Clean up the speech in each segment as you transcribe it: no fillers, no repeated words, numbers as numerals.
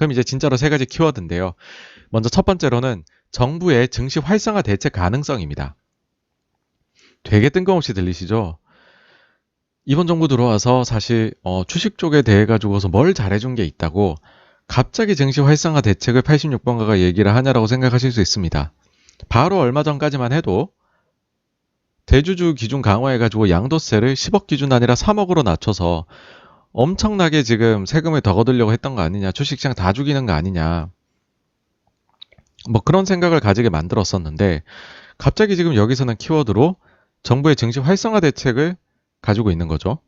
그럼 이제 진짜로 세 가지 키워드인데요. 먼저 첫 번째로는 정부의 증시 활성화 대책 가능성입니다. 되게 뜬금없이 들리시죠? 이번 정부 들어와서 사실 주식 쪽에 대해 가지고서 뭘 잘해준 게 있다고 갑자기 증시 활성화 대책을 86번가가 얘기를 하냐라고 생각하실 수 있습니다. 바로 얼마 전까지만 해도 대주주 기준 강화해가지고 양도세를 10억 기준 아니라 3억으로 낮춰서 엄청나게 지금 세금을 더 거두려고 했던 거 아니냐, 주식시장 다 죽이는 거 아니냐, 뭐 그런 생각을 가지게 만들었었는데 갑자기 지금 여기서는 키워드로 정부의 증시 활성화 대책을 가지고 있는 거죠.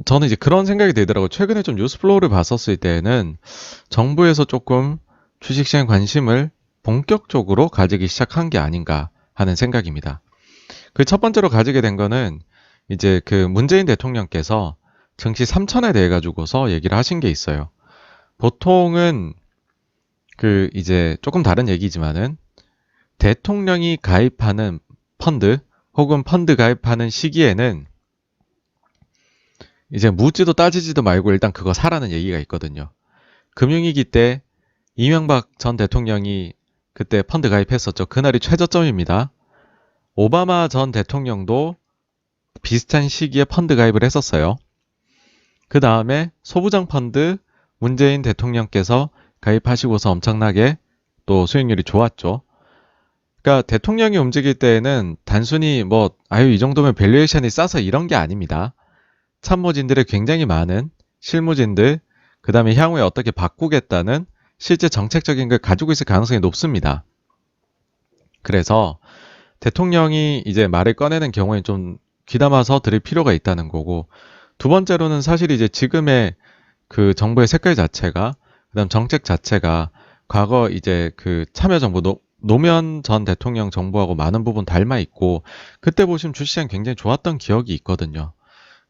저는 이제 그런 생각이 들더라고요. 최근에 좀 뉴스플로우를 봤었을 때에는 정부에서 조금 주식시장 관심을 본격적으로 가지기 시작한 게 아닌가 하는 생각입니다. 그 첫 번째로 가지게 된 거는 이제 그 문재인 대통령께서 증시 3천에 대해 가지고서 얘기를 하신 게 있어요. 보통은 그 이제 조금 다른 얘기지만은 대통령이 가입하는 펀드 혹은 펀드 가입하는 시기에는 이제 묻지도 따지지도 말고 일단 그거 사라는 얘기가 있거든요. 금융위기 때 이명박 전 대통령이 그때 펀드 가입했었죠. 그날이 최저점입니다. 오바마 전 대통령도 비슷한 시기에 펀드 가입을 했었어요. 그 다음에 소부장 펀드 문재인 대통령께서 가입하시고서 엄청나게 또 수익률이 좋았죠. 그러니까 대통령이 움직일 때에는 단순히 뭐 이 정도면 밸류에이션이 싸서 이런 게 아닙니다. 참모진들의 굉장히 많은 실무진들, 그 다음에 향후에 어떻게 바꾸겠다는 실제 정책적인 걸 가지고 있을 가능성이 높습니다. 그래서 대통령이 이제 말을 꺼내는 경우에 좀 귀담아서 들을 필요가 있다는 거고, 두 번째로는 사실 이제 지금의 그 정부의 색깔 자체가, 그 다음 정책 자체가 과거 이제 그 참여정부 노무현 전 대통령 정부하고 많은 부분 닮아 있고, 그때 보시면 주시장 굉장히 좋았던 기억이 있거든요.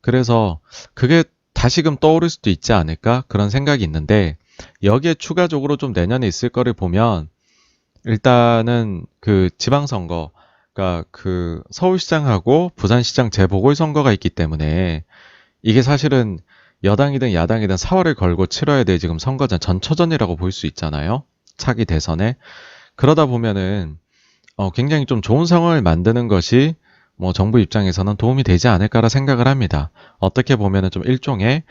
그래서 그게 다시금 떠오를 수도 있지 않을까 그런 생각이 있는데, 여기에 추가적으로 좀 내년에 있을 거를 보면 일단은 그 지방선거, 그러니까 그 서울시장하고 부산시장 재보궐선거가 있기 때문에 이게 사실은 여당이든 야당이든 4월을 걸고 치러야 될 지금 선거전 전초전이라고 볼 수 있잖아요. 차기 대선에. 그러다 보면은 굉장히 좀 좋은 상황을 만드는 것이 뭐 정부 입장에서는 도움이 되지 않을까라 생각을 합니다. 어떻게 보면은 좀 일종의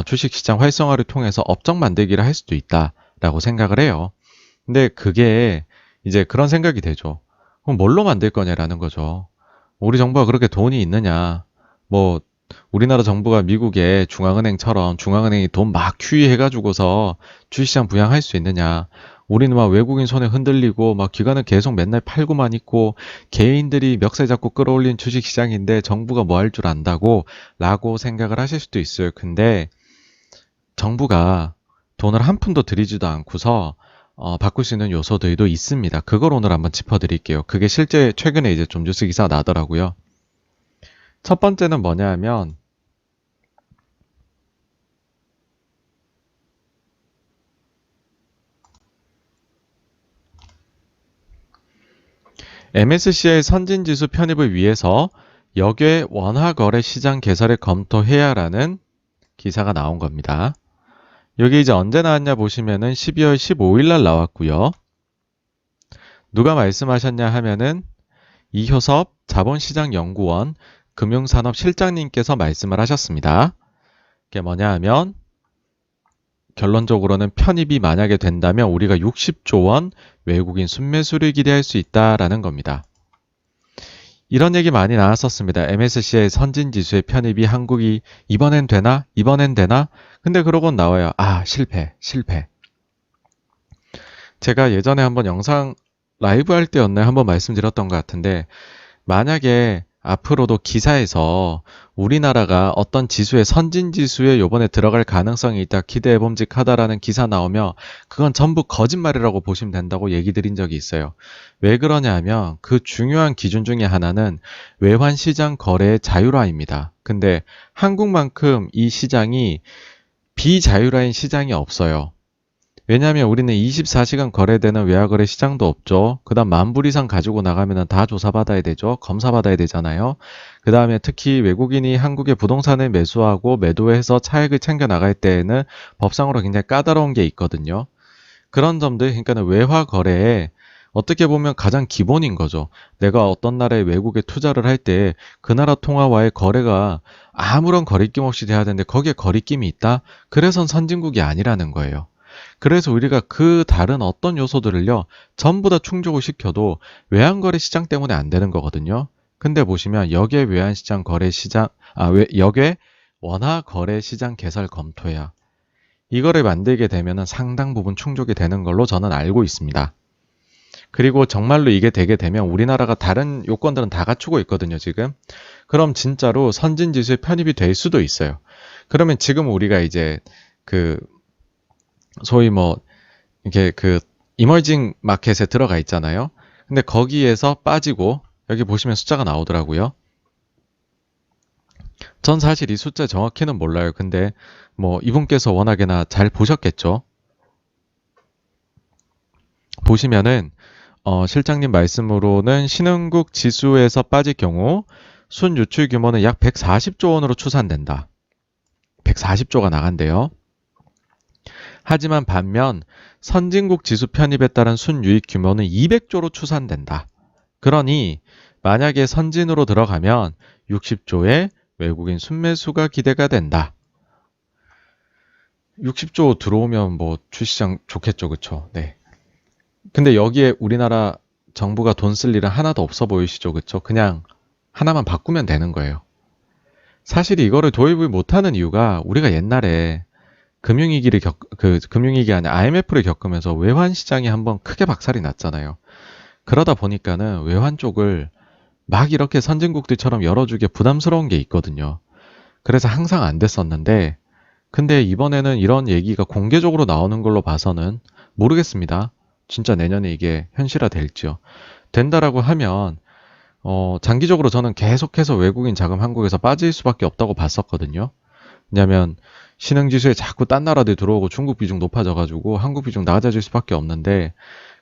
주식시장 활성화를 통해서 업적 만들기를 할 수도 있다라고 생각을 해요. 근데 그게 이제 그런 생각이 되죠. 그럼 뭘로 만들 거냐라는 거죠. 우리 정부가 그렇게 돈이 있느냐? 뭐 우리나라 정부가 미국의 중앙은행처럼 중앙은행이 돈 막 QE 해가지고서 주식시장 부양할 수 있느냐? 우리는 막 외국인 손에 흔들리고 막 기관은 계속 맨날 팔고만 있고 개인들이 멱살 잡고 끌어올린 주식시장인데 정부가 뭐 할 줄 안다고 라고 생각을 하실 수도 있어요. 근데 정부가 돈을 한 푼도 들이지도 않고서 바꿀 수 있는 요소들도 있습니다. 그걸 오늘 한번 짚어드릴게요. 그게 실제 최근에 이제 좀 뉴스 기사 나더라고요. 첫 번째는 뭐냐 하면 MSCI 선진지수 편입을 위해서 역외 원화거래 시장 개설을 검토해야라는 기사가 나온 겁니다. 여기 이제 언제 나왔냐 보시면은 12월 15일 날 나왔고요. 누가 말씀하셨냐 하면은 이효섭 자본시장연구원 금융산업실장님께서 말씀을 하셨습니다. 그게 뭐냐 하면 결론적으로는 편입이 만약에 된다면 우리가 60조 원 외국인 순매수를 기대할 수 있다라는 겁니다. 이런 얘기 많이 나왔었습니다. MSCI 선진지수의 편입이 한국이 이번엔 되나? 이번엔 되나? 근데 그러곤 나와요. 실패. 제가 예전에 한번 영상 라이브 할 때였나요? 한번 말씀드렸던 것 같은데, 만약에 앞으로도 기사에서 우리나라가 어떤 지수의 선진지수에 요번에 들어갈 가능성이 있다, 기대해봄직하다라는 기사 나오면 그건 전부 거짓말이라고 보시면 된다고 얘기 드린 적이 있어요. 왜 그러냐 하면 그 중요한 기준 중에 하나는 외환시장 거래의 자율화입니다. 근데 한국만큼 이 시장이 비자율화인 시장이 없어요. 왜냐하면 우리는 24시간 거래되는 외화거래 시장도 없죠. 그 다음 10,000불 이상 가지고 나가면 다 조사받아야 되죠. 검사받아야 되잖아요. 그 다음에 특히 외국인이 한국의 부동산을 매수하고 매도해서 차익을 챙겨 나갈 때에는 법상으로 굉장히 까다로운 게 있거든요. 그런 점들, 그러니까 외화 거래에 어떻게 보면 가장 기본인 거죠. 내가 어떤 나라에 외국에 투자를 할 때 그 나라 통화와의 거래가 아무런 거리낌 없이 돼야 되는데 거기에 거리낌이 있다? 그래선 선진국이 아니라는 거예요. 그래서 우리가 그 다른 어떤 요소들을요, 전부 다 충족을 시켜도 외환거래 시장 때문에 안 되는 거거든요. 근데 보시면 역외 외환시장 거래 시장, 역외 원화 거래 시장 개설 검토야. 이거를 만들게 되면 상당 부분 충족이 되는 걸로 저는 알고 있습니다. 그리고 정말로 이게 되게 되면 우리나라가 다른 요건들은 다 갖추고 있거든요, 지금. 그럼 진짜로 선진지수에 편입이 될 수도 있어요. 그러면 지금 우리가 이제 그 소위 뭐 이게 그 이머징 마켓에 들어가 있잖아요. 근데 거기에서 빠지고 여기 보시면 숫자가 나오더라고요. 전 사실 이 숫자 정확히는 몰라요. 근데 뭐 이분께서 워낙에나 잘 보셨겠죠. 보시면은 실장님 말씀으로는 신흥국 지수에서 빠질 경우 순유출 규모는 약 140조 원으로 추산된다. 140조가 나간대요. 하지만 반면 선진국 지수 편입에 따른 순유익 규모는 200조로 추산된다. 그러니 만약에 선진으로 들어가면 60조의 외국인 순매수가 기대가 된다. 60조 들어오면 뭐 주시장 좋겠죠, 그쵸? 네. 근데 여기에 우리나라 정부가 돈 쓸 일은 하나도 없어 보이시죠, 그쵸? 그냥 하나만 바꾸면 되는 거예요. 사실 이거를 도입을 못하는 이유가 우리가 옛날에 금융위기 아니라 IMF를 겪으면서 외환 시장이 한번 크게 박살이 났잖아요. 그러다 보니까는 외환 쪽을 막 이렇게 선진국들처럼 열어주기 부담스러운 게 있거든요. 그래서 항상 안 됐었는데, 근데 이번에는 이런 얘기가 공개적으로 나오는 걸로 봐서는 모르겠습니다. 진짜 내년에 이게 현실화 될지요. 된다라고 하면, 장기적으로 저는 계속해서 외국인 자금 한국에서 빠질 수밖에 없다고 봤었거든요. 왜냐면 신흥지수에 자꾸 딴 나라들 들어오고 중국 비중 높아져가지고 한국 비중 낮아질 수밖에 없는데,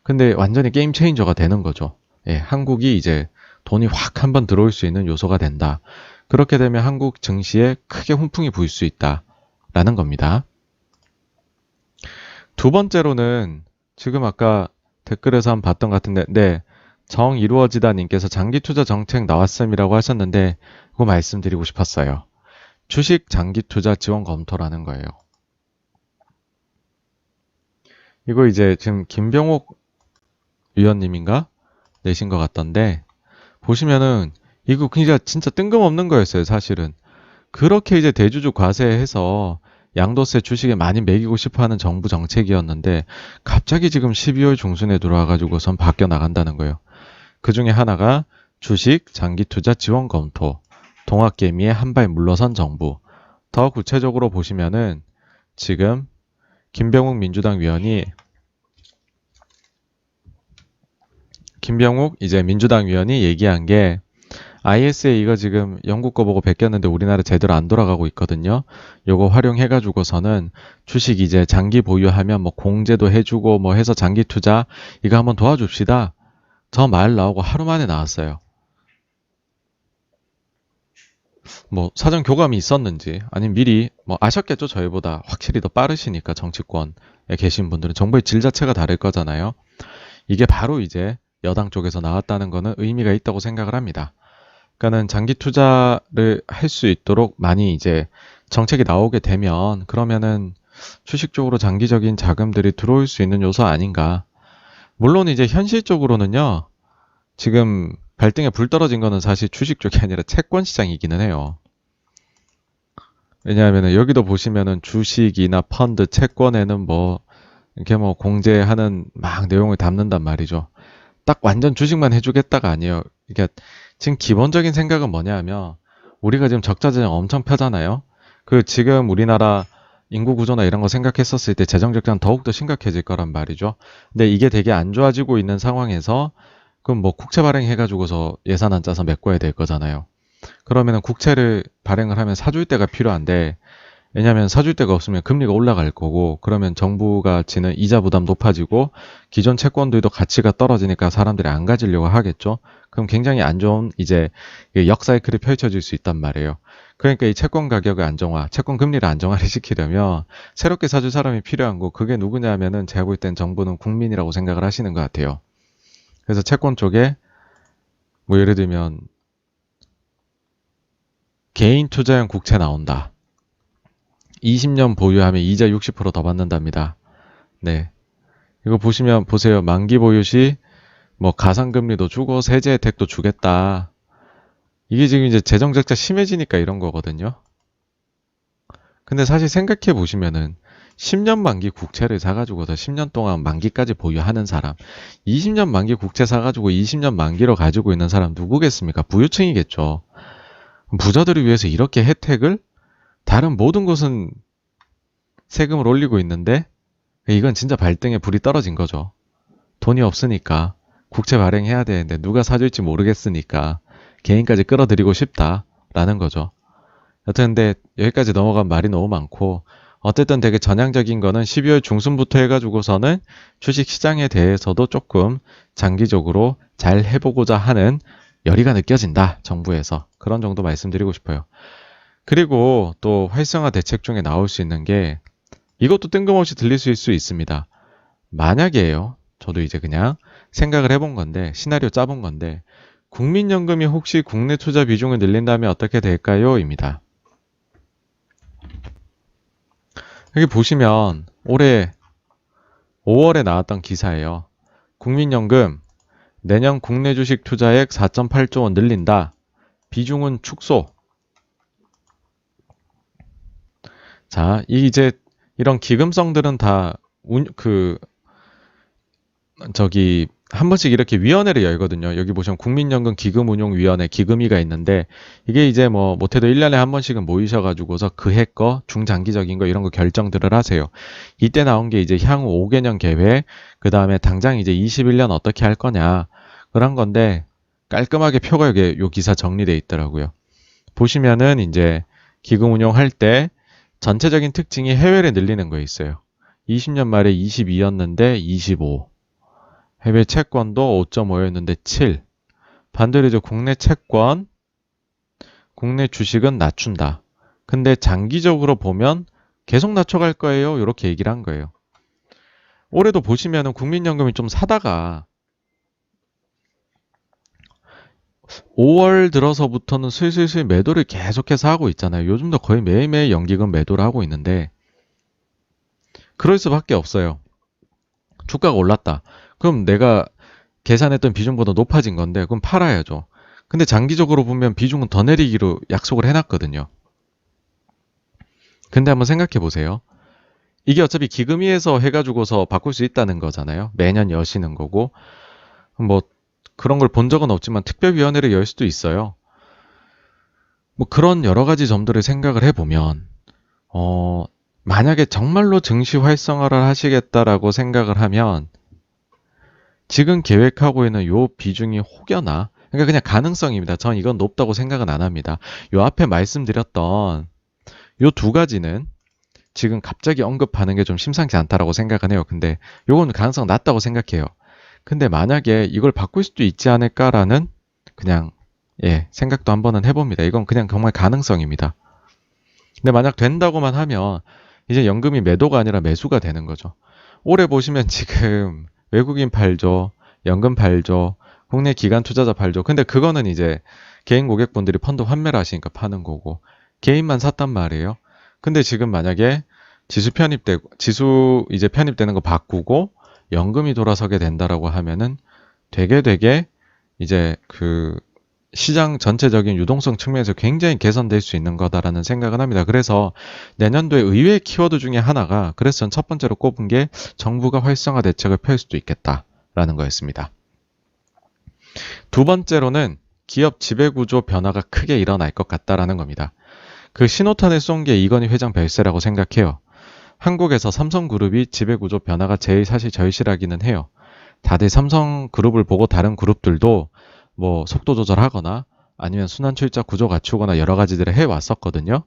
근데 완전히 게임 체인저가 되는 거죠. 예, 한국이 이제 돈이 확 한번 들어올 수 있는 요소가 된다. 그렇게 되면 한국 증시에 크게 훈풍이 부일 수 있다라는 겁니다. 두 번째로는 지금 아까 댓글에서 한번 봤던 것 같은데, 네, 정이루어지다 님께서 장기 투자 정책 나왔음이라고 하셨는데, 그거 말씀드리고 싶었어요. 주식 장기 투자 지원 검토라는 거예요. 이거 이제 지금 김병옥 위원님인가 내신 것 같던데, 보시면은 이거 그냥 진짜 뜬금없는 거였어요, 사실은. 그렇게 이제 대주주 과세해서 양도세 주식에 많이 매기고 싶어 하는 정부 정책이었는데, 갑자기 지금 12월 중순에 들어와가지고선 바뀌어 나간다는 거예요. 그 중에 하나가 주식 장기 투자 지원 검토, 동학개미에 한 발 물러선 정부. 더 구체적으로 보시면은 지금 김병욱 민주당 위원이 얘기한 게 ISA 이거 지금 영국 거 보고 베꼈는데 우리나라 제대로 안 돌아가고 있거든요. 요거 활용해가지고서는 주식 이제 장기 보유하면 뭐 공제도 해주고 뭐 해서 장기 투자 이거 한번 도와줍시다. 저 말 나오고 하루 만에 나왔어요. 뭐 사전 교감이 있었는지 아니면 미리 뭐 아셨겠죠. 저희보다 확실히 더 빠르시니까 정치권에 계신 분들은 정보의 질 자체가 다를 거잖아요. 이게 바로 이제 여당 쪽에서 나왔다는 거는 의미가 있다고 생각을 합니다. 그러니까는 장기 투자를 할 수 있도록 많이 이제 정책이 나오게 되면 그러면은 주식 쪽으로 장기적인 자금들이 들어올 수 있는 요소 아닌가. 물론 이제 현실적으로는요. 지금 발등에 불 떨어진 거는 사실 주식 쪽이 아니라 채권 시장이기는 해요. 왜냐하면 여기도 보시면은 주식이나 펀드, 채권에는 뭐 이렇게 뭐 공제하는 막 내용을 담는단 말이죠. 딱 완전 주식만 해주겠다가 아니에요. 그러니까 지금 기본적인 생각은 뭐냐 하면 우리가 지금 적자재정 엄청 펴잖아요. 그 지금 우리나라 인구 구조나 이런 거 생각했었을 때 재정 적자는 더욱더 심각해질 거란 말이죠. 근데 이게 되게 안 좋아지고 있는 상황에서 그럼 뭐 국채 발행해가지고서 예산안 짜서 메꿔야 될 거잖아요. 그러면은 국채를 발행을 하면 사줄 때가 필요한데 왜냐하면 사줄 데가 없으면 금리가 올라갈 거고 그러면 정부가 지는 이자 부담 높아지고 기존 채권들도 가치가 떨어지니까 사람들이 안 가지려고 하겠죠. 그럼 굉장히 안 좋은 이제 역사이클이 펼쳐질 수 있단 말이에요. 그러니까 이 채권 가격의 안정화, 채권 금리를 안정화를 시키려면 새롭게 사줄 사람이 필요한 거 그게 누구냐면은 제가 볼 땐 정부는 국민이라고 생각을 하시는 것 같아요. 그래서 채권 쪽에 뭐 예를 들면 개인 투자형 국채 나온다. 20년 보유하면 이자 60%더 받는답니다. 네. 이거 보시면 보세요. 만기 보유 시 뭐 가상금리도 주고 세제 혜택도 주겠다. 이게 지금 이제 재정 적자 심해지니까 이런 거거든요. 근데 사실 생각해 보시면은 10년 만기 국채를 사가지고서 10년 동안 만기까지 보유하는 사람, 20년 만기 국채 사가지고 20년 만기로 가지고 있는 사람 누구겠습니까? 부유층이겠죠. 부자들을 위해서 이렇게 혜택을 다른 모든 곳은 세금을 올리고 있는데 이건 진짜 발등에 불이 떨어진 거죠. 돈이 없으니까 국채 발행해야 되는데 누가 사줄지 모르겠으니까 개인까지 끌어들이고 싶다라는 거죠. 여튼 근데 여기까지 넘어간 말이 너무 많고 어쨌든 되게 전향적인 거는 12월 중순부터 해가지고서는 주식시장에 대해서도 조금 장기적으로 잘 해보고자 하는 열의가 느껴진다. 정부에서. 그런 정도 말씀드리고 싶어요. 그리고 또 활성화 대책 중에 나올 수 있는 게 이것도 뜬금없이 들릴 수 있습니다. 만약에요. 저도 이제 그냥 생각을 해본 건데 시나리오 짜본 건데 국민연금이 혹시 국내 투자 비중을 늘린다면 어떻게 될까요? 입니다. 여기 보시면 올해 5월에 나왔던 기사예요. 국민연금 내년 국내 주식 투자액 4.8조 원 늘린다. 비중은 축소. 자, 이제 이런 기금성들은 다 한 번씩 이렇게 위원회를 열거든요. 여기 보시면 국민연금 기금운용위원회 기금위가 있는데 이게 이제 뭐 못해도 1년에 한 번씩은 모이셔가지고서 그해 거 중장기적인 거 이런 거 결정들을 하세요. 이때 나온 게 이제 향후 5개년 계획, 그 다음에 당장 이제 21년 어떻게 할 거냐 그런 건데 깔끔하게 표가 여기 요 기사 정리돼 있더라고요. 보시면은 이제 기금운용할 때 전체적인 특징이 해외를 늘리는 거 있어요. 20년 말에 22였는데 25. 해외 채권도 5.5였는데 7. 반대로 이제 국내 채권, 국내 주식은 낮춘다. 근데 장기적으로 보면 계속 낮춰갈 거예요. 이렇게 얘기를 한 거예요. 올해도 보시면은 국민연금이 좀 사다가 5월 들어서부터는 슬슬 매도를 계속해서 하고 있잖아요. 요즘도 거의 매일매일 연기금 매도를 하고 있는데 그럴 수밖에 없어요. 주가가 올랐다. 그럼 내가 계산했던 비중보다 높아진 건데 그럼 팔아야죠. 근데 장기적으로 보면 비중은 더 내리기로 약속을 해놨거든요. 근데 한번 생각해 보세요. 이게 어차피 기금위에서 해가지고서 바꿀 수 있다는 거잖아요. 매년 여시는 거고 뭐 그런 걸 본 적은 없지만 특별위원회를 열 수도 있어요. 뭐 그런 여러 가지 점들을 생각을 해보면 만약에 정말로 증시 활성화를 하시겠다라고 생각을 하면 지금 계획하고 있는 요 비중이 혹여나 그러니까 그냥 가능성입니다. 전 이건 높다고 생각은 안 합니다. 요 앞에 말씀드렸던 요 두 가지는 지금 갑자기 언급하는 게 좀 심상치 않다라고 생각은 해요. 근데 요건 가능성 낮다고 생각해요. 근데 만약에 이걸 바꿀 수도 있지 않을까라는 그냥 생각도 한번은 해봅니다. 이건 그냥 정말 가능성입니다. 근데 만약 된다고만 하면 이제 연금이 매도가 아니라 매수가 되는 거죠. 올해 보시면 지금 외국인 팔죠. 연금 팔죠. 국내 기관 투자자 팔죠. 근데 그거는 이제 개인 고객분들이 펀드 환매를 하시니까 파는 거고 개인만 샀단 말이에요. 근데 지금 만약에 지수 이제 편입되는 거 바꾸고 연금이 돌아서게 된다라고 하면은 되게 이제 그 시장 전체적인 유동성 측면에서 굉장히 개선될 수 있는 거다라는 생각을 합니다. 그래서 내년도에 의외의 키워드 중에 하나가 그래서 전 첫 번째로 꼽은 게 정부가 활성화 대책을 펼 수도 있겠다라는 거였습니다. 두 번째로는 기업 지배구조 변화가 크게 일어날 것 같다라는 겁니다. 그 신호탄을 쏜 게 이건희 회장 별세라고 생각해요. 한국에서 삼성그룹이 지배구조 변화가 제일 사실 절실하기는 해요. 다들 삼성그룹을 보고 다른 그룹들도 뭐 속도 조절하거나 아니면 순환 출자 구조 갖추거나 여러 가지들을 해왔었거든요.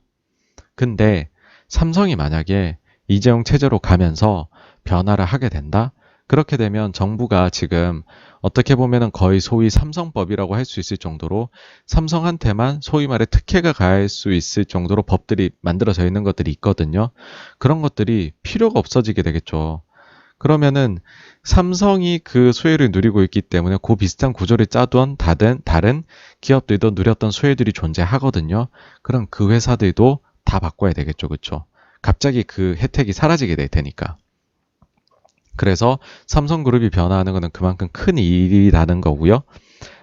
근데 삼성이 만약에 이재용 체제로 가면서 변화를 하게 된다? 그렇게 되면 정부가 지금 어떻게 보면은 거의 소위 삼성법이라고 할 수 있을 정도로 삼성한테만 소위 말해 특혜가 가할 수 있을 정도로 법들이 만들어져 있는 것들이 있거든요. 그런 것들이 필요가 없어지게 되겠죠. 그러면은 삼성이 그 수혜를 누리고 있기 때문에 그 비슷한 구조를 짜던 다른 기업들도 누렸던 수혜들이 존재하거든요. 그럼 그 회사들도 다 바꿔야 되겠죠. 그렇죠? 갑자기 그 혜택이 사라지게 될 테니까. 그래서 삼성그룹이 변화하는 것은 그만큼 큰 일이라는 거고요.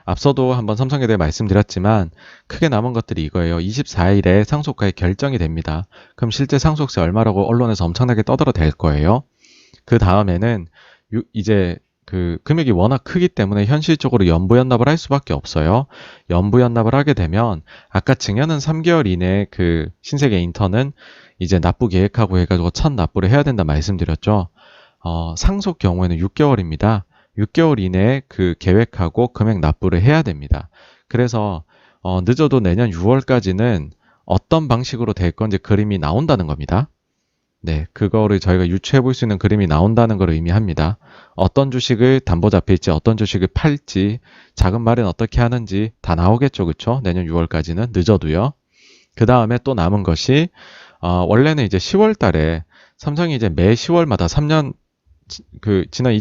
앞서도 한번 삼성에 대해 말씀드렸지만 크게 남은 것들이 이거예요. 24일에 상속가액 결정이 됩니다. 그럼 실제 상속세 얼마라고 언론에서 엄청나게 떠들어댈 거예요. 그 다음에는 이제 그 금액이 워낙 크기 때문에 현실적으로 연부연납을 할 수밖에 없어요. 연부연납을 하게 되면 아까 증여는 3개월 이내에 그 신세계 인턴은 이제 납부 계획하고 해가지고 첫 납부를 해야 된다 말씀드렸죠. 상속 경우에는 6개월입니다. 6개월 이내에 그 계획하고 금액 납부를 해야 됩니다. 그래서 늦어도 내년 6월까지는 어떤 방식으로 될 건지 그림이 나온다는 겁니다. 네, 그거를 저희가 유추해 볼 수 있는 그림이 나온다는 걸 의미합니다. 어떤 주식을 담보 잡힐지, 어떤 주식을 팔지, 자금 마련 어떻게 하는지 다 나오겠죠, 그쵸? 내년 6월까지는 늦어도요. 그 다음에 또 남은 것이 원래는 이제 10월 달에 삼성이 이제 매 10월마다 3년 지난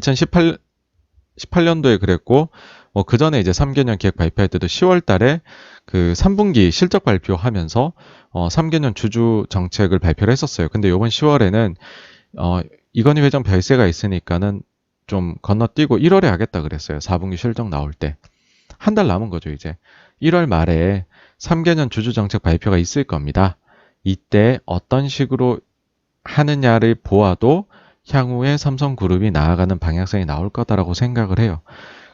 2018년도에 그랬고 그 전에 이제 3개년 계획 발표할 때도 10월 달에 그 3분기 실적 발표하면서 3개년 주주 정책을 발표를 했었어요. 근데 이번 10월에는 이건희 회장 별세가 있으니까는 좀 건너뛰고 1월에 하겠다 그랬어요. 4분기 실적 나올 때. 한 달 남은 거죠, 이제. 1월 말에 3개년 주주 정책 발표가 있을 겁니다. 이때 어떤 식으로 하느냐를 보아도 향후에 삼성그룹이 나아가는 방향성이 나올 거다라고 생각을 해요.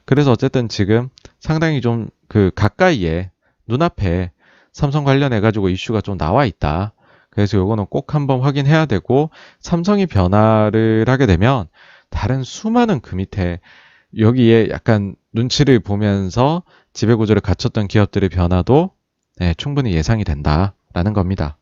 그래서 어쨌든 지금 상당히 좀 그 가까이에 눈앞에 삼성 관련해 가지고 이슈가 좀 나와 있다. 그래서 요거는 꼭 한번 확인해야 되고 삼성이 변화를 하게 되면 다른 수많은 그 밑에 여기에 약간 눈치를 보면서 지배구조를 갖췄던 기업들의 변화도 충분히 예상이 된다라는 겁니다.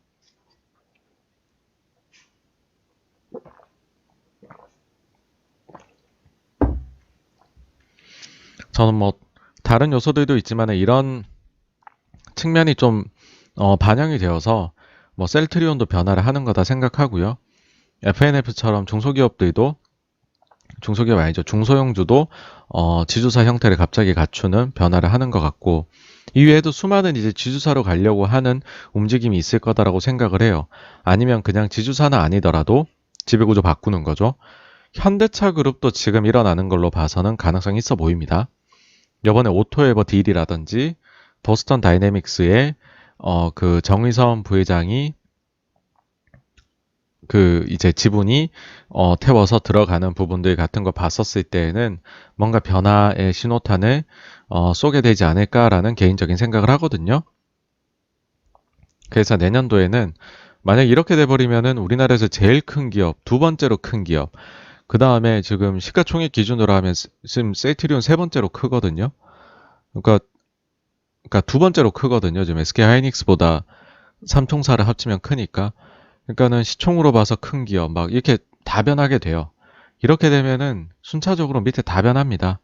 저는 뭐 다른 요소들도 있지만 이런 측면이 좀 반영이 되어서 뭐 셀트리온도 변화를 하는 거다 생각하고요. FNF처럼 중소기업 아니죠. 중소형주도 지주사 형태를 갑자기 갖추는 변화를 하는 것 같고 이 외에도 수많은 이제 지주사로 가려고 하는 움직임이 있을 거다라고 생각을 해요. 아니면 그냥 지주사는 아니더라도 지배구조 바꾸는 거죠. 현대차 그룹도 지금 일어나는 걸로 봐서는 가능성이 있어 보입니다. 이번에 오토에버 딜이라든지 보스턴 다이내믹스의 그 정의선 부회장이 그 이제 지분이 태워서 들어가는 부분들 같은 거 봤었을 때에는 뭔가 변화의 신호탄을 쏘게 되지 않을까라는 개인적인 생각을 하거든요. 그래서 내년도에는 만약 이렇게 돼버리면은 우리나라에서 제일 큰 기업, 두 번째로 큰 기업, 그 다음에 지금 시가총액 기준으로 하면 지금 셀트리온 세 번째로 크거든요. 그러니까 두 번째로 크거든요. 지금 SK 하이닉스보다 삼총사를 합치면 크니까. 그러니까는 시총으로 봐서 큰 기업 막 이렇게 다 변하게 돼요. 이렇게 되면은 순차적으로 밑에 다 변합니다.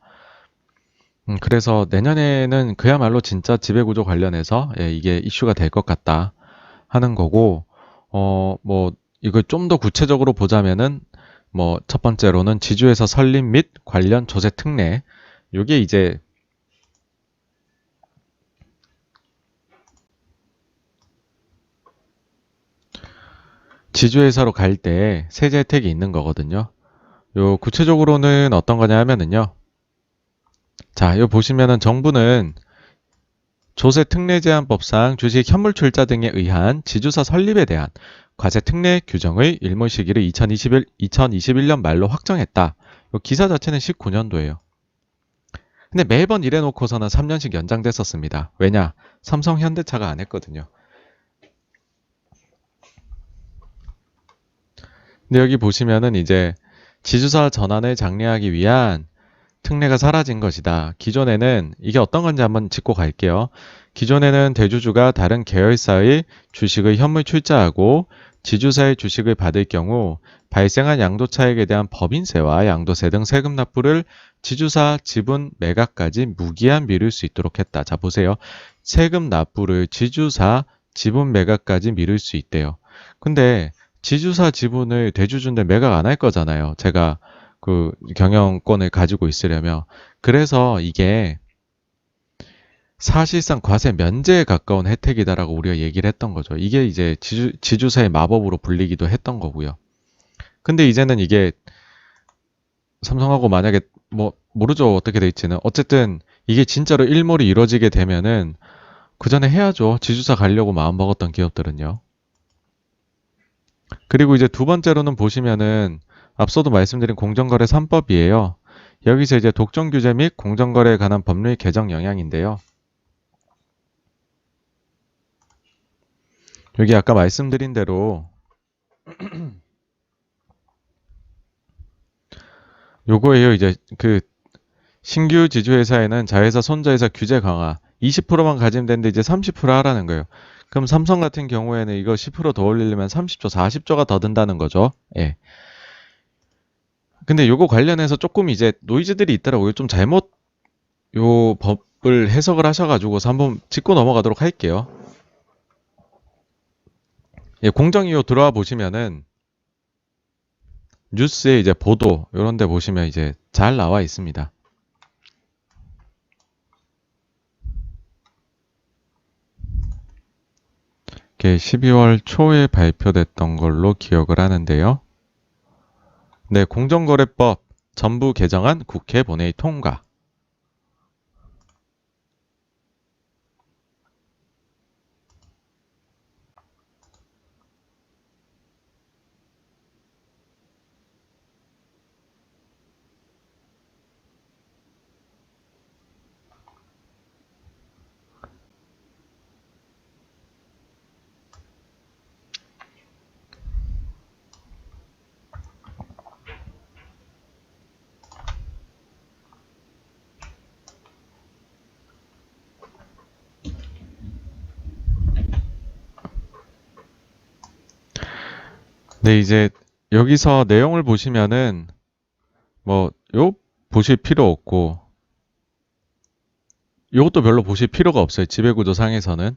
그래서 내년에는 그야말로 진짜 지배구조 관련해서 이게 이슈가 될 것 같다 하는 거고, 뭐 이걸 좀 더 구체적으로 보자면은 뭐 첫 번째로는 지주회사 설립 및 관련 조세 특례, 이게 이제 지주회사로 갈 때 세제 혜택이 있는 거거든요. 요 구체적으로는 어떤 거냐 하면은요. 자, 요 보시면은 정부는 조세특례제한법상 주식 현물 출자 등에 의한 지주사 설립에 대한 과세 특례 규정의 일몰 시기를 2021년 말로 확정했다. 요 기사 자체는 19년도예요. 근데 매번 이래 놓고서는 3년씩 연장됐었습니다. 왜냐? 삼성 현대차가 안 했거든요. 근데 여기 보시면은 이제 지주사 전환을 장려하기 위한 특례가 사라진 것이다. 기존에는 이게 어떤 건지 한번 짚고 갈게요. 기존에는 대주주가 다른 계열사의 주식을 현물 출자하고 지주사의 주식을 받을 경우 발생한 양도차익에 대한 법인세와 양도세 등 세금 납부를 지주사 지분 매각까지 무기한 미룰 수 있도록 했다. 자, 보세요. 세금 납부를 지주사 지분 매각까지 미룰 수 있대요. 근데 지주사 지분을 대주주인데 매각 안 할 거잖아요. 제가 그 경영권을 가지고 있으려면. 그래서 이게 사실상 과세 면제에 가까운 혜택이다라고 우리가 얘기를 했던 거죠. 이게 이제 지주사의 마법으로 불리기도 했던 거고요. 근데 이제는 이게 삼성하고 만약에 뭐 모르죠. 어떻게 될지는. 어쨌든 이게 진짜로 일몰이 이루어지게 되면은 그 전에 해야죠. 지주사 가려고 마음 먹었던 기업들은요. 그리고 이제 두 번째로는 보시면은 앞서도 말씀드린 공정거래 3법이에요. 여기서 이제 독점 규제 및 공정거래에 관한 법률 개정 영향인데요. 여기 아까 말씀드린 대로 요거예요. 이제 그 신규 지주회사에는 자회사 손자회사 규제 강화 20%만 가지면 되는데 이제 30% 하라는 거예요. 그럼 삼성 같은 경우에는 이거 10%더 올리려면 30조, 40조가 더 든다는 거죠. 예. 근데 요거 관련해서 조금 이제 노이즈들이 있더라고요. 좀 잘못 요 법을 해석을 하셔가지고서 한번 짚고 넘어가도록 할게요. 예, 공정위로 들어와 보시면은 뉴스에 이제 보도 이런 데 보시면 이제 잘 나와 있습니다. 이게 12월 초에 발표됐던 걸로 기억을 하는데요. 네, 공정거래법 전부 개정안 국회 본회의 통과. 네, 이제 여기서 내용을 보시면은 요 보실 필요 없고 요것도 별로 보실 필요가 없어요. 지배구조상에서는.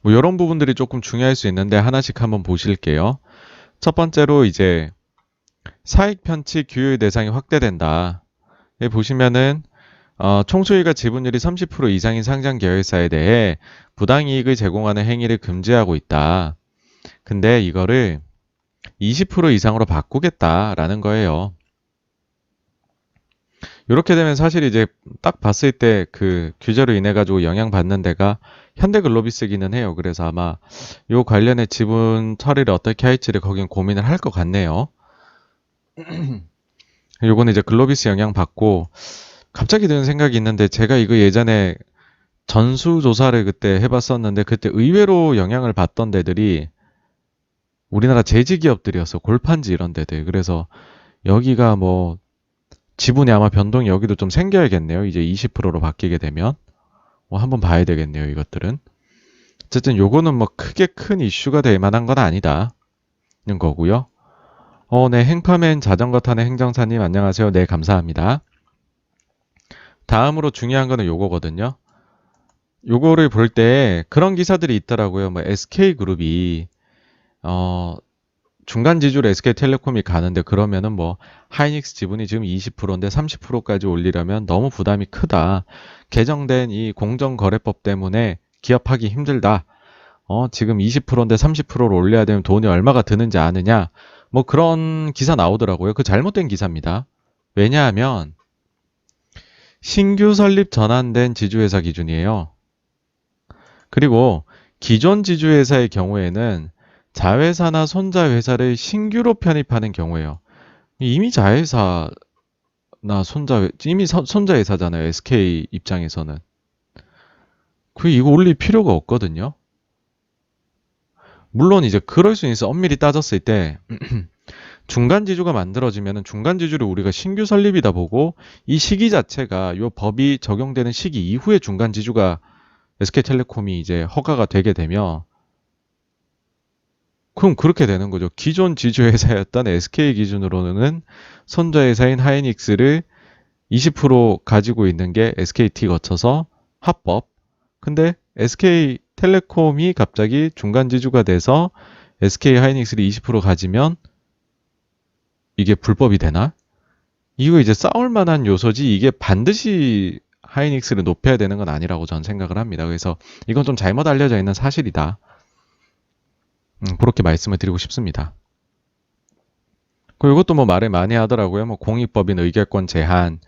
뭐 이런 부분들이 조금 중요할 수 있는데 하나씩 한번 보실게요. 첫 번째로 이제 사익 편취 규율 대상이 확대된다. 여기 보시면은 총수익과 지분율이 30% 이상인 상장 계열사에 대해 부당이익을 제공하는 행위를 금지하고 있다. 근데 이거를 20% 이상으로 바꾸겠다라는 거예요. 이렇게 되면 사실 이제 딱 봤을 때 그 규제로 인해 가지고 영향받는 데가 현대글로비스기는 해요. 그래서 아마 요 관련의 지분 처리를 어떻게 할지를 거긴 고민을 할 것 같네요. 요거는 이제 글로비스 영향 받고 갑자기 드는 생각이 있는데 제가 이거 예전에 전수조사를 그때 해봤었는데 그때 의외로 영향을 받던 데들이 우리나라 제지기업들이었어. 골판지 이런 데들. 그래서 여기가 뭐 지분이 아마 변동이 여기도 좀 생겨야겠네요. 이제 20%로 바뀌게 되면. 한번 봐야 되겠네요. 이것들은. 어쨌든 요거는 뭐 크게 큰 이슈가 될 만한 건 아니다. 는 거고요. 네. 행파맨 자전거 타는 행정사님 안녕하세요. 네, 감사합니다. 다음으로 중요한 거는 요거거든요. 요거를 볼 때 그런 기사들이 있더라고요. 뭐 SK그룹이 중간 지주로 SK텔레콤이 가는데 그러면은 뭐 하이닉스 지분이 지금 20%인데 30%까지 올리려면 너무 부담이 크다. 개정된 이 공정거래법 때문에 기업하기 힘들다. 지금 20%인데 30%를 올려야 되면 돈이 얼마가 드는지 아느냐. 뭐 그런 기사 나오더라고요. 그 잘못된 기사입니다. 왜냐하면 신규 설립 전환된 지주회사 기준이에요. 그리고 기존 지주회사의 경우에는 자회사나 손자회사를 신규로 편입하는 경우예요. 이미 자회사나 이미 손자회사잖아요. SK 입장에서는. 이거 올릴 필요가 없거든요. 물론 이제 그럴 수 있어. 엄밀히 따졌을 때 중간 지주가 만들어지면은 중간 지주를 우리가 신규 설립이다 보고 이 시기 자체가 요 법이 적용되는 시기 이후에 중간 지주가 SK텔레콤이 이제 허가가 되게 되면 그럼 그렇게 되는 거죠. 기존 지주회사였던 SK 기준으로는 손자회사인 하이닉스를 20% 가지고 있는 게 SKT 거쳐서 합법. 근데 SK텔레콤이 갑자기 중간 지주가 돼서 SK 하이닉스를 20% 가지면 이게 불법이 되나? 이거 이제 싸울 만한 요소지 이게 반드시 하이닉스를 높여야 되는 건 아니라고 저는 생각을 합니다. 그래서 이건 좀 잘못 알려져 있는 사실이다. 그렇게 말씀을 드리고 싶습니다. 그리고 이것도 뭐 말을 많이 하더라고요. 뭐 공익법인 의결권 제한,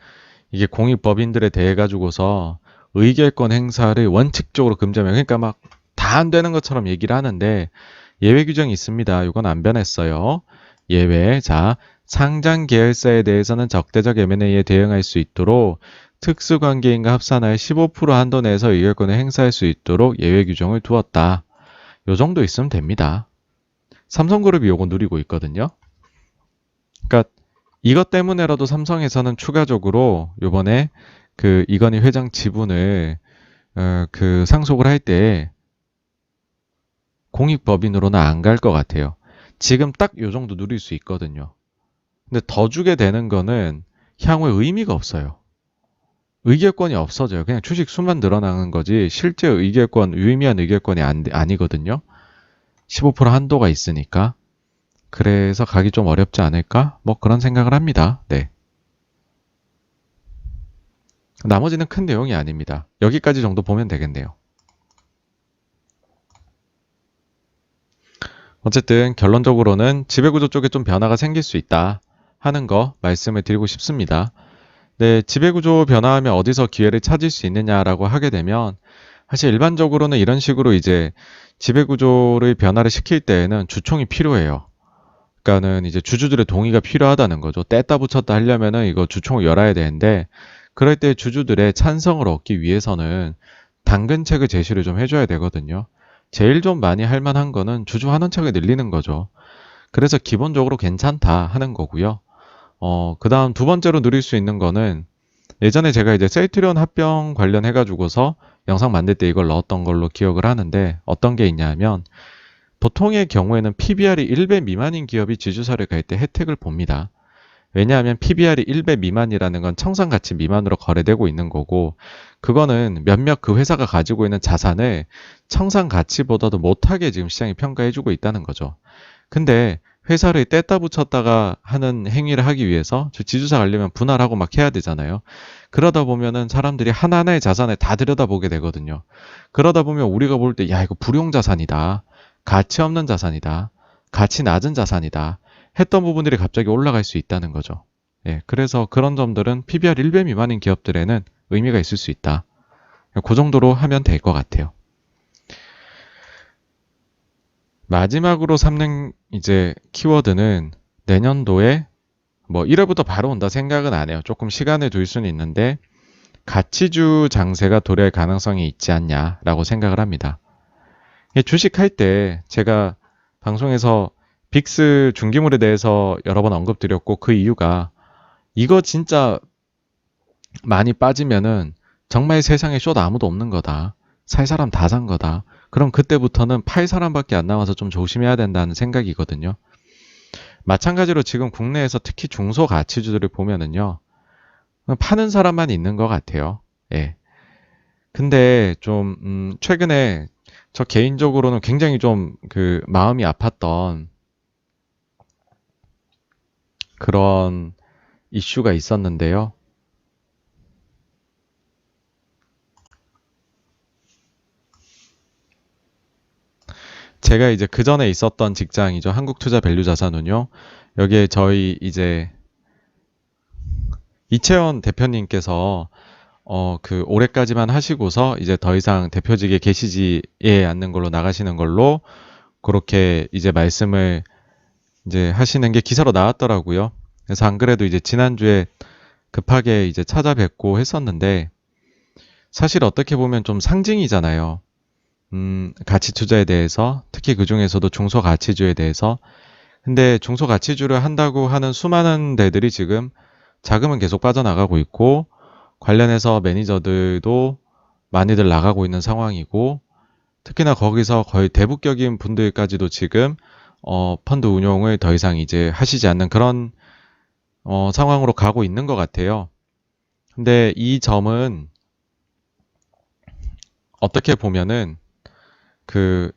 이게 공익법인들에 대해 가지고서 의결권 행사를 원칙적으로 금지하면, 그러니까 막 다 안 되는 것처럼 얘기를 하는데 예외 규정이 있습니다. 이건 안 변했어요. 예외. 자, 상장 계열사에 대해서는 적대적 M&A에 대응할 수 있도록 특수관계인과 합산하여 15% 한도 내에서 의결권을 행사할 수 있도록 예외 규정을 두었다. 요 정도 있으면 됩니다. 삼성그룹이 요거 누리고 있거든요. 그러니까 이것 때문에라도 삼성에서는 추가적으로 요번에 그 이건희 회장 지분을 그 상속을 할 때 공익법인으로는 안 갈 것 같아요. 지금 딱 요 정도 누릴 수 있거든요. 근데 더 주게 되는 거는 향후에 의미가 없어요. 의결권이 없어져요. 그냥 주식 수만 늘어나는 거지 실제 의결권, 유의미한 의결권이 아니거든요. 15% 한도가 있으니까. 그래서 가기 좀 어렵지 않을까? 뭐 그런 생각을 합니다. 네. 나머지는 큰 내용이 아닙니다. 여기까지 정도 보면 되겠네요. 어쨌든 결론적으로는 지배구조 쪽에 좀 변화가 생길 수 있다 하는 거 말씀을 드리고 싶습니다. 네, 지배구조 변화하면 어디서 기회를 찾을 수 있느냐라고 하게 되면 사실 일반적으로는 이런 식으로 이제 지배구조를 변화를 시킬 때에는 주총이 필요해요. 그러니까는 이제 주주들의 동의가 필요하다는 거죠. 뗐다 붙였다 하려면은 이거 주총을 열어야 되는데 그럴 때 주주들의 찬성을 얻기 위해서는 당근책을 제시를 좀 해줘야 되거든요. 제일 좀 많이 할 만한 거는 주주 환원책을 늘리는 거죠. 그래서 기본적으로 괜찮다 하는 거고요. 그 다음 두 번째로 누릴 수 있는 거는 예전에 제가 이제 셀트리온 합병 관련해가지고서 영상 만들 때 이걸 넣었던 걸로 기억을 하는데 어떤 게 있냐면 보통의 경우에는 PBR이 1배 미만인 기업이 지주사를 갈 때 혜택을 봅니다. 왜냐하면 PBR이 1배 미만이라는 건 청산가치 미만으로 거래되고 있는 거고 그거는 몇몇 그 회사가 가지고 있는 자산을 청산가치보다도 못하게 지금 시장이 평가해주고 있다는 거죠. 근데 회사를 뗐다 붙였다가 하는 행위를 하기 위해서 지주사 가려면 분할하고 막 해야 되잖아요. 그러다 보면은 사람들이 하나하나의 자산을 다 들여다보게 되거든요. 그러다 보면 우리가 볼 때 야 이거 불용자산이다. 가치 없는 자산이다. 가치 낮은 자산이다. 했던 부분들이 갑자기 올라갈 수 있다는 거죠. 예, 그래서 그런 점들은 PBR 1배 미만인 기업들에는 의미가 있을 수 있다. 그 정도로 하면 될 것 같아요. 마지막으로 삼는 이제 키워드는 내년도에 뭐 1월부터 바로 온다 생각은 안 해요. 조금 시간을 둘 수는 있는데 가치주 장세가 도래할 가능성이 있지 않냐라고 생각을 합니다. 주식할 때 제가 방송에서 빅스 중기물에 대해서 여러 번 언급드렸고 그 이유가 이거 진짜 많이 빠지면은 정말 세상에 숏 아무도 없는 거다. 살 사람 다 산 거다. 그럼 그때부터는 팔 사람밖에 안 남아서 좀 조심해야 된다는 생각이거든요. 마찬가지로 지금 국내에서 특히 중소가치주들을 보면은요. 파는 사람만 있는 것 같아요. 예. 근데 좀 최근에 저 개인적으로는 굉장히 좀 그 마음이 아팠던 그런 이슈가 있었는데요. 제가 이제 그 전에 있었던 직장이죠. 한국투자밸류자산운용. 여기에 저희 이제 이채원 대표님께서 그 올해까지만 하시고서 이제 더 이상 대표직에 계시지 않는 걸로 나가시는 걸로 그렇게 이제 말씀을 이제 하시는 게 기사로 나왔더라고요. 그래서 안 그래도 이제 지난주에 급하게 이제 찾아뵙고 했었는데 사실 어떻게 보면 좀 상징이잖아요. 가치 투자에 대해서 특히 그 중에서도 중소가치주에 대해서 근데 중소가치주를 한다고 하는 수많은 데들이 지금 자금은 계속 빠져나가고 있고 관련해서 매니저들도 많이들 나가고 있는 상황이고 특히나 거기서 거의 대북격인 분들까지도 지금 펀드 운용을 더 이상 이제 하시지 않는 그런 상황으로 가고 있는 것 같아요. 근데 이 점은 어떻게 보면은 그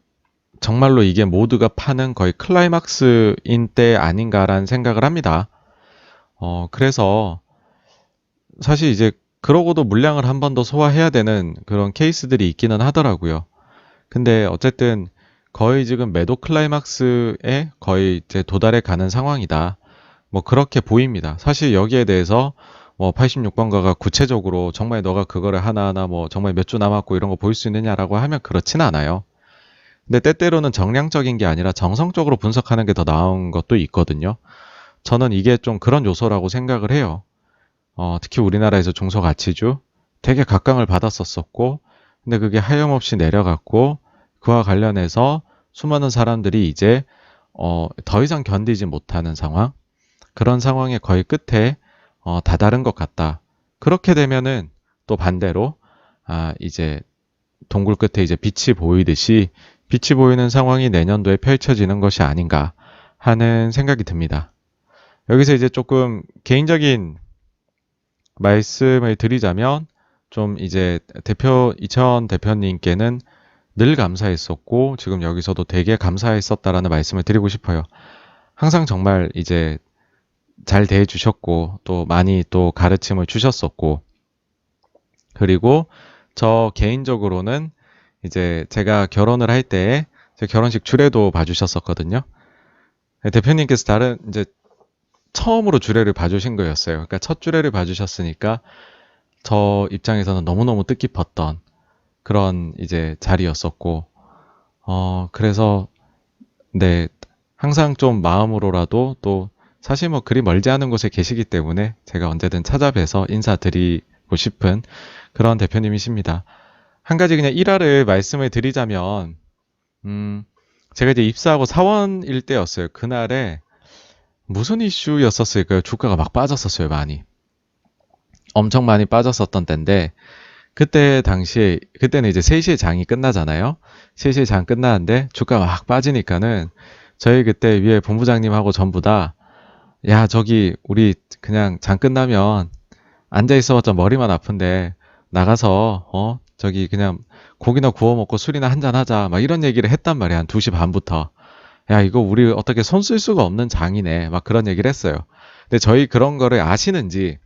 정말로 이게 모두가 파는 거의 클라이막스인 때 아닌가라는 생각을 합니다. 그래서 사실 이제 그러고도 물량을 한 번 더 소화해야 되는 그런 케이스들이 있기는 하더라고요. 근데 어쨌든 거의 지금 매도 클라이막스에 거의 이제 도달해 가는 상황이다. 뭐 그렇게 보입니다. 사실 여기에 대해서 뭐 86번가가 구체적으로 정말 너가 그거를 하나하나 뭐 정말 몇 주 남았고 이런 거 보일 수 있느냐라고 하면 그렇진 않아요. 근데 때때로는 정량적인 게 아니라 정성적으로 분석하는 게 더 나은 것도 있거든요. 저는 이게 좀 그런 요소라고 생각을 해요. 특히 우리나라에서 중소가치주 되게 각광을 받았었고, 근데 그게 하염없이 내려갔고, 그와 관련해서 수많은 사람들이 이제 더 이상 견디지 못하는 상황, 그런 상황의 거의 끝에 다다른 것 같다. 그렇게 되면은 또 반대로 이제 동굴 끝에 이제 빛이 보이듯이 빛이 보이는 상황이 내년도에 펼쳐지는 것이 아닌가 하는 생각이 듭니다. 여기서 이제 조금 개인적인 말씀을 드리자면 좀 이제 이천 대표님께는 늘 감사했었고 지금 여기서도 되게 감사했었다라는 말씀을 드리고 싶어요. 항상 정말 이제 잘 대해주셨고 또 많이 또 가르침을 주셨었고 그리고 저 개인적으로는 이제 제가 결혼을 할 때 제 결혼식 주례도 봐주셨었거든요. 대표님께서 다른 이제 처음으로 주례를 봐주신 거였어요. 그러니까 첫 주례를 봐주셨으니까 저 입장에서는 너무너무 뜻깊었던 그런 이제 자리였었고, 그래서 네 항상 좀 마음으로라도 또 사실 뭐 그리 멀지 않은 곳에 계시기 때문에 제가 언제든 찾아뵈서 인사드리고 싶은 그런 대표님이십니다. 한 가지 그냥 일화를 말씀을 드리자면, 제가 이제 입사하고 사원일 때였어요. 그날에 무슨 이슈였었을까요? 주가가 막 빠졌었어요, 많이. 엄청 많이 빠졌었던 때인데, 그때 당시에, 그때는 이제 3시에 장이 끝나잖아요? 3시에 장 끝나는데, 주가 막 빠지니까는, 저희 그때 위에 본부장님하고 전부 다, 야, 저기, 우리 그냥 장 끝나면, 앉아있어봤자 머리만 아픈데, 나가서, 저기 그냥 고기나 구워 먹고 술이나 한잔 하자. 막 이런 얘기를 했단 말이야. 한 2시 반부터. 야, 이거 우리 어떻게 손 쓸 수가 없는 장이네. 막 그런 얘기를 했어요. 근데 저희 그런 거를 아시는지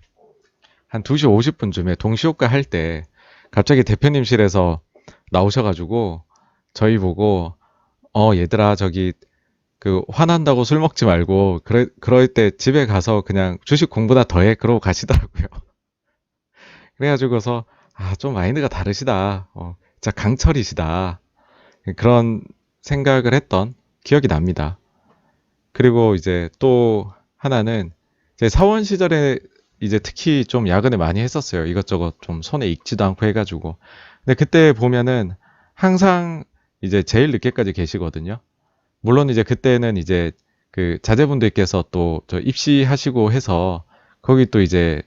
한 2시 50분쯤에 동시효과 할 때 갑자기 대표님실에서 나오셔가지고 저희 보고 얘들아 저기 그 화난다고 술 먹지 말고 그럴 때 집에 가서 그냥 주식 공부나 더 해. 그러고 가시더라고요. 그래가지고서 좀 마인드가 다르시다. 진짜 강철이시다. 그런 생각을 했던 기억이 납니다. 그리고 이제 또 하나는 제 사원 시절에 이제 특히 좀 야근을 많이 했었어요. 이것저것 좀 손에 익지도 않고 해가지고. 근데 그때 보면은 항상 이제 제일 늦게까지 계시거든요. 물론 이제 그때는 이제 그 자제분들께서 또 저 입시하시고 해서 거기 또 이제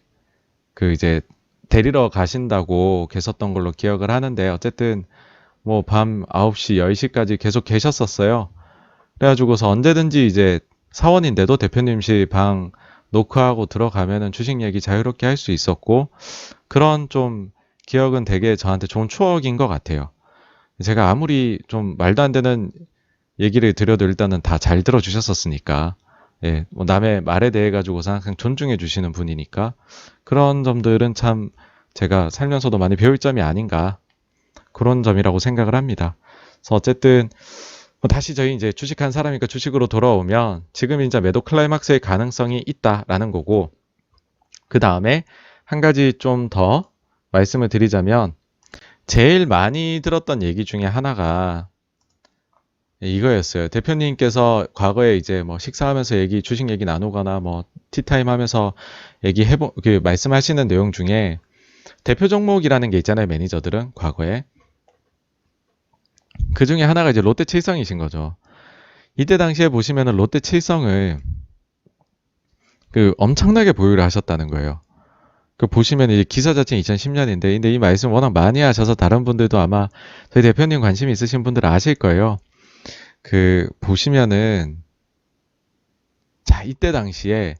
그 이제 데리러 가신다고 계셨던 걸로 기억을 하는데 어쨌든 뭐 밤 9시, 10시까지 계속 계셨었어요. 그래가지고서 언제든지 이제 사원인데도 대표님실 방 노크하고 들어가면은 주식 얘기 자유롭게 할 수 있었고 그런 좀 기억은 되게 저한테 좋은 추억인 것 같아요. 제가 아무리 좀 말도 안 되는 얘기를 드려도 일단은 다 잘 들어주셨었으니까 예, 뭐 남의 말에 대해 가지고서 항상 존중해 주시는 분이니까 그런 점들은 참 제가 살면서도 많이 배울 점이 아닌가 그런 점이라고 생각을 합니다. 그래서 어쨌든 다시 저희 이제 주식한 사람이니까 주식으로 돌아오면 지금 이제 매도 클라이막스의 가능성이 있다라는 거고 그 다음에 한 가지 좀 더 말씀을 드리자면 제일 많이 들었던 얘기 중에 하나가 이거였어요. 대표님께서 과거에 이제 뭐 식사하면서 주식 얘기 나누거나 뭐 티타임 하면서 말씀하시는 내용 중에 대표 종목이라는 게 있잖아요. 매니저들은 과거에. 그 중에 하나가 이제 롯데 칠성이신 거죠. 이때 당시에 보시면은 롯데 칠성을 그 엄청나게 보유를 하셨다는 거예요. 그 보시면 이제 기사 자체는 2010년인데, 근데 이 말씀 워낙 많이 하셔서 다른 분들도 아마 저희 대표님 관심 있으신 분들은 아실 거예요. 그 보시면은 자, 이때 당시에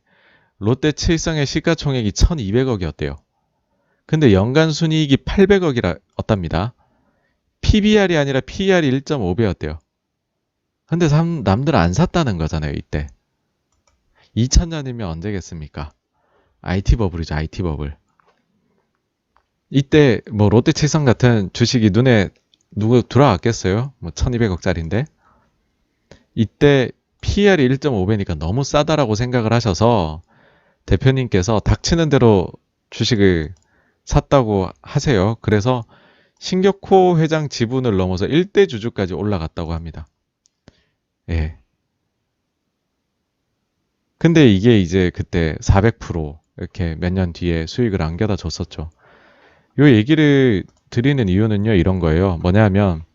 롯데 칠성의 시가총액이 1200억이었대요. 근데 연간 순이익이 800억이었답니다. PBR이 아니라 PER이 1.5배였대요. 근데 남들 안 샀다는 거잖아요, 이때. 2000년이면 언제겠습니까? IT 버블이죠, IT 버블. 이때 뭐 롯데칠성 같은 주식이 눈에 누구 들어왔겠어요? 뭐 1200억짜리인데. 이때 PER이 1.5배니까 너무 싸다라고 생각을 하셔서 대표님께서 닥치는 대로 주식을 샀다고 하세요. 그래서 신격호 회장 지분을 넘어서 1대 주주까지 올라갔다고 합니다. 예. 근데 이게 이제 그때 400% 이렇게 몇 년 뒤에 수익을 안겨다 줬었죠. 요 얘기를 드리는 이유는요, 이런 거예요. 뭐냐면,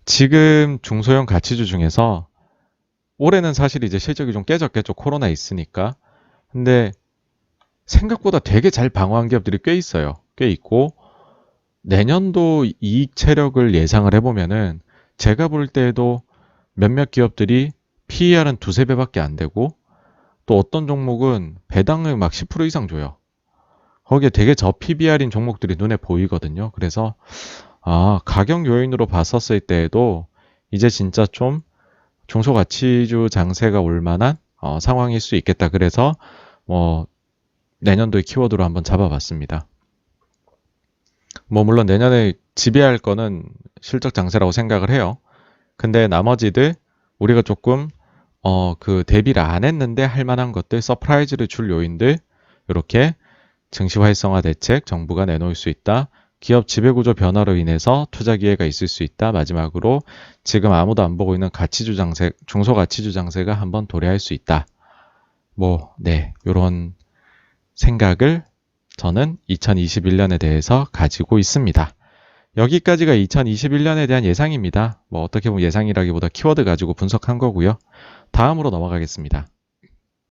지금 중소형 가치주 중에서 올해는 사실 이제 실적이 좀 깨졌겠죠. 코로나 있으니까. 근데 생각보다 되게 잘 방어한 기업들이 꽤 있어요. 꽤 있고, 내년도 이익 체력을 예상을 해보면은 제가 볼 때에도 몇몇 기업들이 PER은 두세 배밖에 안 되고, 또 어떤 종목은 배당을 막 10% 이상 줘요. 거기에 되게 저PBR인 종목들이 눈에 보이거든요. 그래서 가격 요인으로 봤었을 때에도 이제 진짜 좀 중소가치주 장세가 올 만한 상황일 수 있겠다. 그래서 뭐 내년도의 키워드로 한번 잡아봤습니다. 뭐 물론 내년에 지배할 거는 실적 장세라고 생각을 해요. 근데 나머지들 우리가 조금 그 대비를 안 했는데 할 만한 것들, 서프라이즈를 줄 요인들 이렇게 증시 활성화 대책 정부가 내놓을 수 있다. 기업 지배구조 변화로 인해서 투자 기회가 있을 수 있다. 마지막으로 지금 아무도 안 보고 있는 가치주 장세, 중소가치주 장세가 한번 도래할 수 있다. 이런 생각을 저는 2021년에 대해서 가지고 있습니다. 여기까지가 2021년에 대한 예상입니다. 어떻게 보면 예상이라기보다 키워드 가지고 분석한 거고요. 다음으로 넘어가겠습니다.